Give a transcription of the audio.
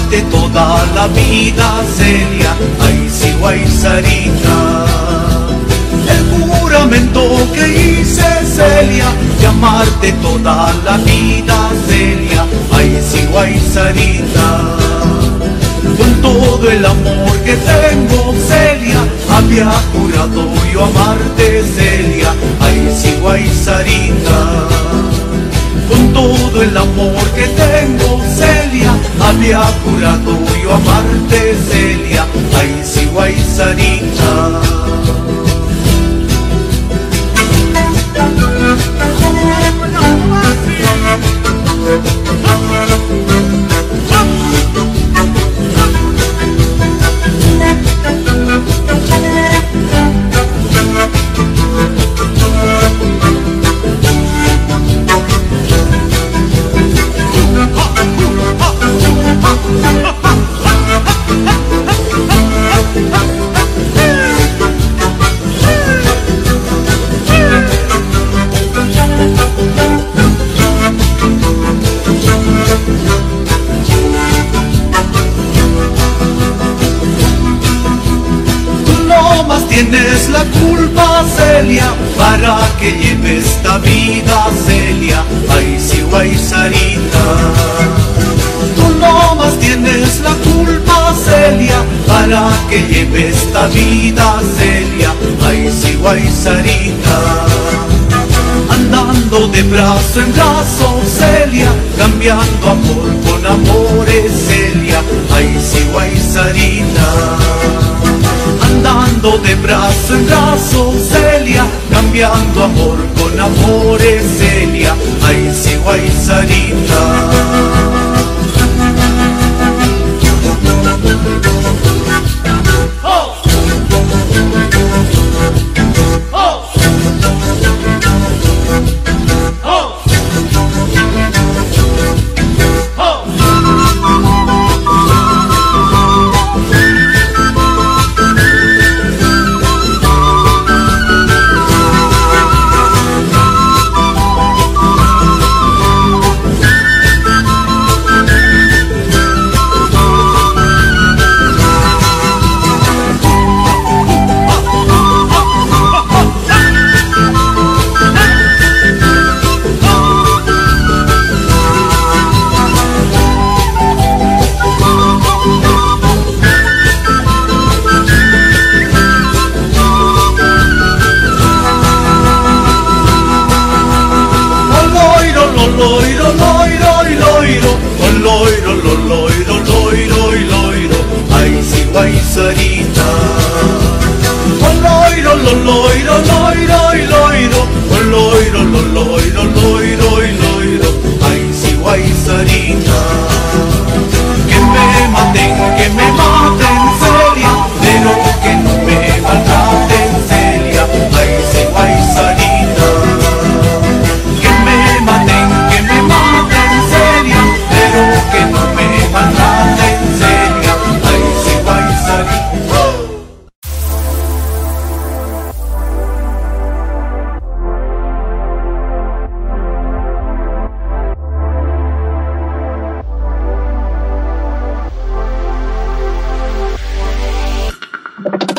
amarte toda la vida, Celia, ay sí, guay Sarita. El juramento que hice, Celia, de amarte toda la vida, Celia, ay sí, guay Sarita. Con todo el amor que tengo, Celia, había jurado yo amarte, Celia, ay sí, guay Sarita. Con todo el amor que tengo, Celia, había jurado yo amarte, Celia, ay sí, guay Sarita. Tienes la culpa, Celia, para que lleve esta vida, Celia, ay sí, guay Sarita. Tú no más tienes la culpa, Celia, para que lleve esta vida, Celia, ay sí, guay Sarita. Andando de brazo en brazo, Celia, cambiando amor con amores, Celia, ay sí, guay Sarita. Andando de brazo en brazo, Celia, cambiando amor con amores, Celia, ay sí, guay Sarita. Ay sí, guay Sarita. Oh, loiro,